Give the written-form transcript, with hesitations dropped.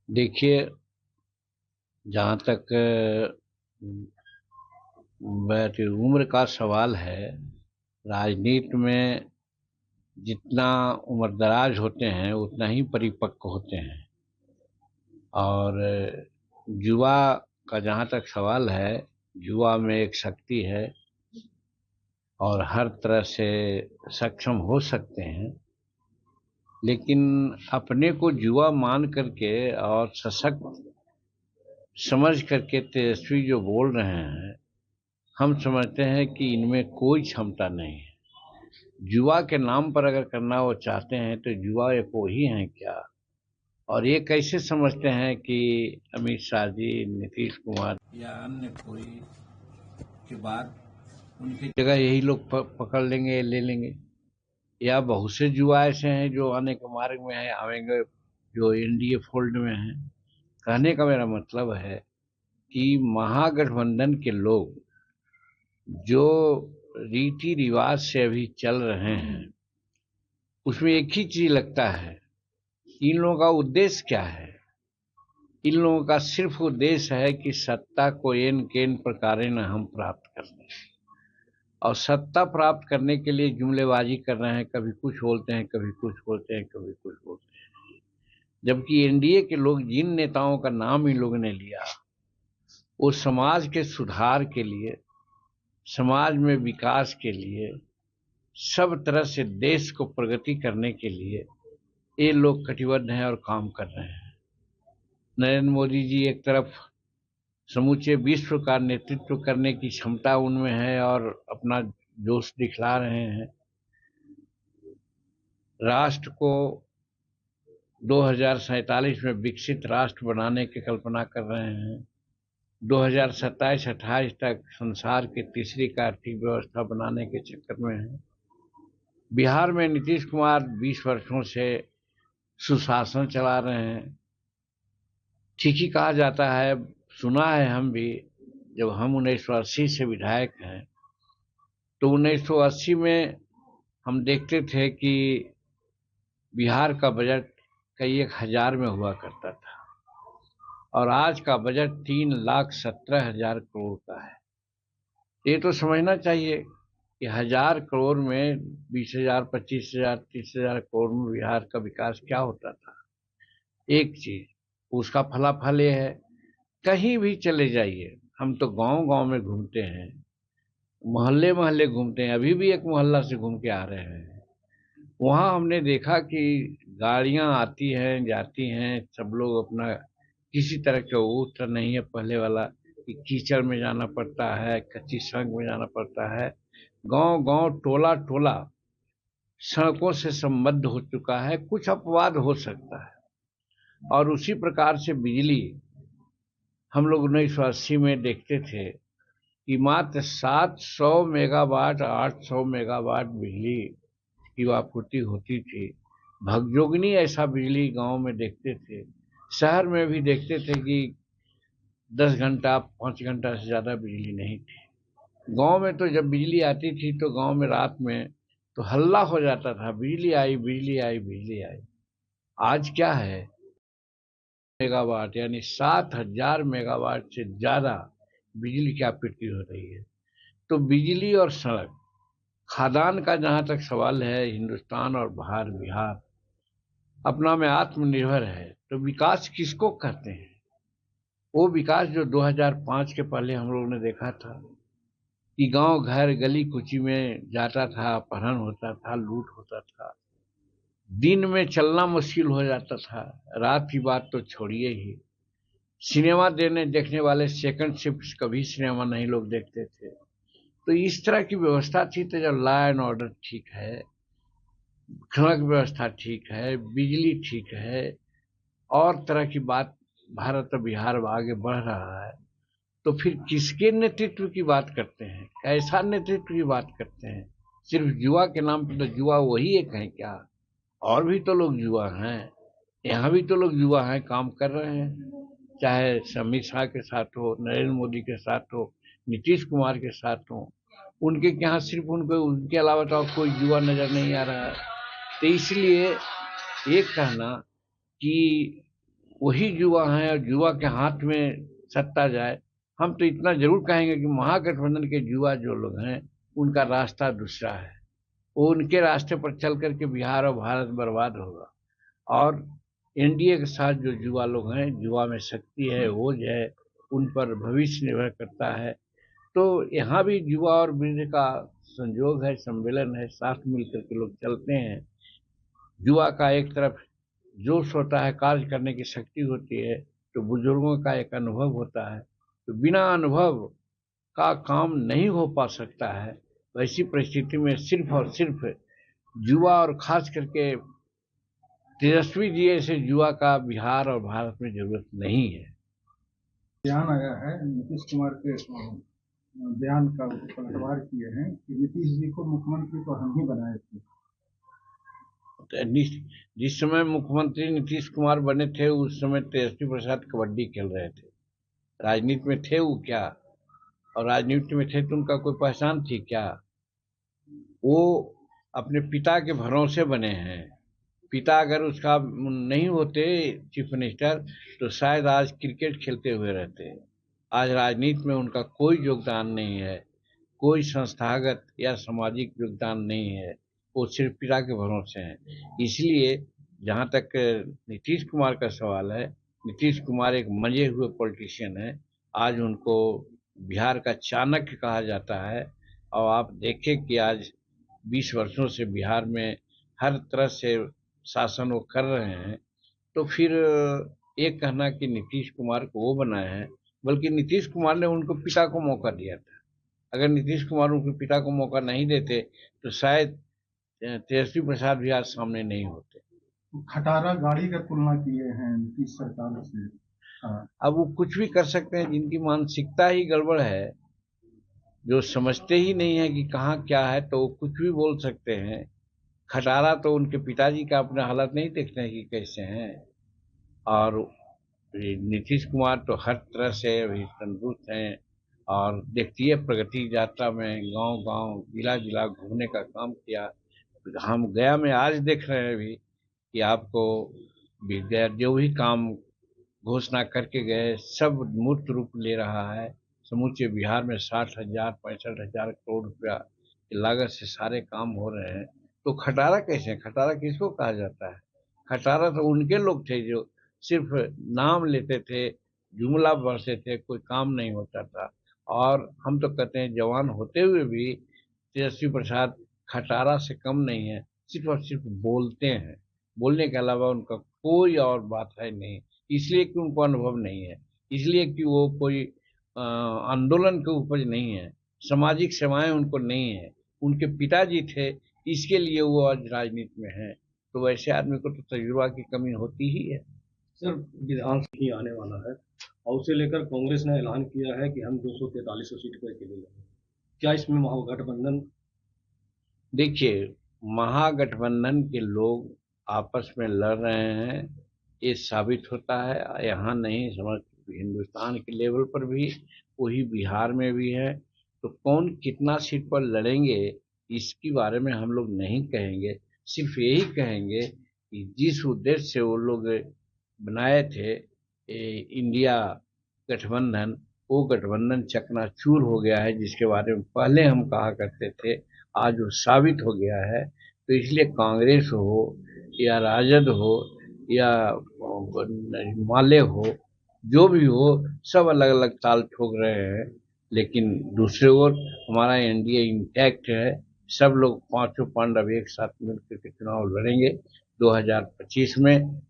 देखिए, जहाँ तक मेरी उम्र का सवाल है, राजनीति में जितना उम्रदराज होते हैं उतना ही परिपक्व होते हैं। और युवा का जहाँ तक सवाल है, युवा में एक शक्ति है और हर तरह से सक्षम हो सकते हैं। लेकिन अपने को युवा मान करके और सशक्त समझ करके तेजस्वी जो बोल रहे हैं, हम समझते हैं कि इनमें कोई क्षमता नहीं है। युवा के नाम पर अगर करना वो चाहते हैं तो युवा एक वो ही हैं क्या? और ये कैसे समझते हैं कि अमित शाह जी, नीतीश कुमार या अन्य कोई के बाद उनकी जगह यही लोग पकड़ लेंगे, ले लेंगे? या बहुत से युवा ऐसे हैं जो आने के मार्ग में है, आएंगे, जो एनडीए फोल्ड में हैं। कहने का मेरा मतलब है कि महागठबंधन के लोग जो रीति रिवाज से अभी चल रहे हैं, उसमें एक ही चीज लगता है, इन लोगों का उद्देश्य क्या है? इन लोगों का सिर्फ उद्देश्य है कि सत्ता को एन केन प्रकारे न हम प्राप्त कर लें, और सत्ता प्राप्त करने के लिए जुमलेबाजी कर रहे हैं। कभी कुछ बोलते हैं, कभी कुछ बोलते हैं, कभी कुछ बोलते हैं। जबकि एनडीए के लोग, जिन नेताओं का नाम इन लोगों ने लिया, वो समाज के सुधार के लिए, समाज में विकास के लिए, सब तरह से देश को प्रगति करने के लिए ये लोग कटिबद्ध हैं और काम कर रहे हैं। नरेंद्र मोदी जी एक तरफ समूचे विश्व का नेतृत्व करने की क्षमता उनमें है और अपना जोश दिखला रहे हैं। राष्ट्र को 2047 में विकसित राष्ट्र बनाने की कल्पना कर रहे हैं। 2027-28 तक संसार की तीसरी का आर्थिक व्यवस्था बनाने के चक्कर में है। बिहार में नीतीश कुमार 20 वर्षों से सुशासन चला रहे हैं। ठीक ही कहा जाता है, सुना है हम भी, जब हम 1980 से विधायक हैं तो 1980 में हम देखते थे कि बिहार का बजट कई 1,000 में हुआ करता था और आज का बजट 3,17,000 करोड़ का है। ये तो समझना चाहिए कि 1,000 करोड़ में 20,000, 25,000, 30,000 करोड़ में बिहार का विकास क्या होता था। एक चीज, उसका फलाफल ये है, कहीं भी चले जाइए, हम तो गांव गांव में घूमते हैं, मोहल्ले मोहल्ले घूमते हैं, अभी भी एक मोहल्ला से घूम के आ रहे हैं। वहां हमने देखा कि गाड़ियां आती हैं, जाती हैं, सब लोग अपना, किसी तरह का उत्तर नहीं है पहले वाला कि कीचड़ में जाना पड़ता है, कच्ची सड़क में जाना पड़ता है। गांव गांव, टोला टोला सड़कों से संबद्ध हो चुका है। कुछ अपवाद हो सकता है। और उसी प्रकार से बिजली, हम लोग 1980 में देखते थे कि मात्र 700 मेगावाट, 800 मेगावाट बिजली की आपूर्ति होती थी। भगजोगनी ऐसा बिजली गांव में देखते थे। शहर में भी देखते थे कि 10 घंटा, 5 घंटा से ज्यादा बिजली नहीं थी। गांव में तो जब बिजली आती थी तो गांव में रात में तो हल्ला हो जाता था, बिजली आई, बिजली आई, बिजली आई। आज क्या है, मेगावाट यानी 7,000 मेगावाट से ज्यादा बिजली की आपूर्ति हो रही है। तो बिजली और सड़क, खादान का जहां तक सवाल है, हिंदुस्तान और बिहार अपना में आत्मनिर्भर है। तो विकास किसको कहते हैं? वो विकास जो 2005 के पहले हम लोगों ने देखा था कि गांव घर गली कुची में जाता था, अपहरण होता था, लूट होता था, दिन में चलना मुश्किल हो जाता था, रात की बात तो छोड़िए ही। सिनेमा देखने वाले सेकंड शिफ्ट कभी सिनेमा नहीं लोग देखते थे। तो इस तरह की व्यवस्था थी। तो जब लॉ एंड ऑर्डर ठीक है, सड़क व्यवस्था ठीक है, बिजली ठीक है, और तरह की बात, भारत और बिहार आगे बढ़ रहा है, तो फिर किसके नेतृत्व की बात करते हैं? कैसा नेतृत्व की बात करते हैं? सिर्फ युवा के नाम पर तो युवा वही एक है क्या? और भी तो लोग युवा हैं। यहाँ भी तो लोग युवा हैं, काम कर रहे हैं, चाहे अमित शाह के साथ हो, नरेंद्र मोदी के साथ हो, नीतीश कुमार के साथ हो। उनके यहाँ सिर्फ उनको, उनके अलावा तो कोई युवा नजर नहीं आ रहा है। तो इसलिए ये कहना कि वही युवा हैं और युवा के हाथ में सत्ता जाए। हम तो इतना जरूर कहेंगे कि महागठबंधन के युवा जो लोग हैं उनका रास्ता दूसरा है। वो उनके रास्ते पर चल करके बिहार और भारत बर्बाद होगा। और एनडीए के साथ जो युवा लोग हैं, युवा में शक्ति है, ओज है, उन पर भविष्य निर्भर करता है। तो यहाँ भी युवा और वृद्ध का संयोग है, सम्मेलन है, साथ मिलकर के लोग चलते हैं। युवा का एक तरफ जोश होता है, कार्य करने की शक्ति होती है, तो बुजुर्गों का एक अनुभव होता है। तो बिना अनुभव का काम नहीं हो पा सकता है। वैसी परिस्थिति में सिर्फ और सिर्फ युवा और खास करके तेजस्वी जी ऐसे युवा का बिहार और भारत में जरूरत नहीं है। बयान आया है नीतीश कुमार के बयान का पलटवार किए हैं कि नीतीश जी को मुख्यमंत्री तो हम ही बनाए थे। जिस समय मुख्यमंत्री नीतीश कुमार बने थे उस समय तेजस्वी प्रसाद कबड्डी खेल रहे थे। राजनीति में थे वो क्या? और राजनीति में थे तो उनका कोई पहचान थी क्या? वो अपने पिता के भरोसे बने हैं। पिता अगर उसका नहीं होते चीफ मिनिस्टर तो शायद आज क्रिकेट खेलते हुए रहते। आज राजनीति में उनका कोई योगदान नहीं है, कोई संस्थागत या सामाजिक योगदान नहीं है। वो सिर्फ पिता के भरोसे हैं। इसलिए जहाँ तक नीतीश कुमार का सवाल है, नीतीश कुमार एक मजे हुए पॉलिटिशियन है। आज उनको बिहार का चाणक्य कहा जाता है। और आप देखें कि आज 20 वर्षों से बिहार में हर तरह से शासन वो कर रहे हैं। तो फिर एक कहना कि नीतीश कुमार को वो बनाए हैं, बल्कि नीतीश कुमार ने उनको पिता को मौका दिया था। अगर नीतीश कुमार उनके पिता को मौका नहीं देते तो शायद तेजस्वी प्रसाद भी आज सामने नहीं होते। खटारा गाड़ी का तुलना किए हैं नीतीश सरकार से। अब वो कुछ भी कर सकते हैं, जिनकी मानसिकता ही गड़बड़ है, जो समझते ही नहीं है कि कहाँ क्या है, तो वो कुछ भी बोल सकते हैं। खटारा तो उनके पिताजी का अपना हालत नहीं देखते हैं कि कैसे हैं। और नीतीश कुमार तो हर तरह से अभी तंदुरुस्त हैं। और देखती है प्रगति यात्रा में गांव गांव जिला जिला घूमने का काम किया। हम गया में आज देख रहे हैं अभी कि आपको भी गया जो भी काम घोषणा करके गए सब मूर्त रूप ले रहा है। समूचे बिहार में 60,000 65,000 करोड़ रुपया की लागत से सारे काम हो रहे हैं। तो खटारा कैसे? खटारा किसको कहा जाता है? खटारा तो उनके लोग थे जो सिर्फ नाम लेते थे, जुमला बरसे थे, कोई काम नहीं होता था। और हम तो कहते हैं जवान होते हुए भी तेजस्वी प्रसाद खटारा से कम नहीं है। सिर्फ और सिर्फ बोलते हैं, बोलने के अलावा उनका कोई और बात है नहीं। इसलिए कि उनको अनुभव नहीं है, इसलिए कि वो कोई आंदोलन के उपज नहीं है, सामाजिक सेवाएं उनको नहीं है। उनके पिताजी थे, इसके लिए वो आज राजनीति में है। तो वैसे आदमी को तो तजुर्बा की कमी होती ही है। सर, विधानसभा ही आने वाला है और उसे लेकर कांग्रेस ने ऐलान किया है कि हम 243 सीट पर अकेले लड़ेंगे। क्या इसमें महागठबंधन? देखिए, महागठबंधन के लोग आपस में लड़ रहे हैं, ये साबित होता है यहाँ नहीं, समझ हिंदुस्तान के लेवल पर भी, वही बिहार में भी है। तो कौन कितना सीट पर लड़ेंगे इसके बारे में हम लोग नहीं कहेंगे। सिर्फ यही कहेंगे कि जिस उद्देश्य से वो लोग बनाए थे इंडिया गठबंधन, वो गठबंधन चकनाचूर हो गया है। जिसके बारे में पहले हम कहा करते थे, आज वो साबित हो गया है। तो इसलिए कांग्रेस हो या राजद हो या माले हो, जो भी हो, सब अलग अलग ताल ठोक रहे हैं। लेकिन दूसरे ओर हमारा एनडीए इंटैक्ट है। सब लोग पांचों पांडव एक साथ मिलकर के चुनाव लड़ेंगे 2025 में।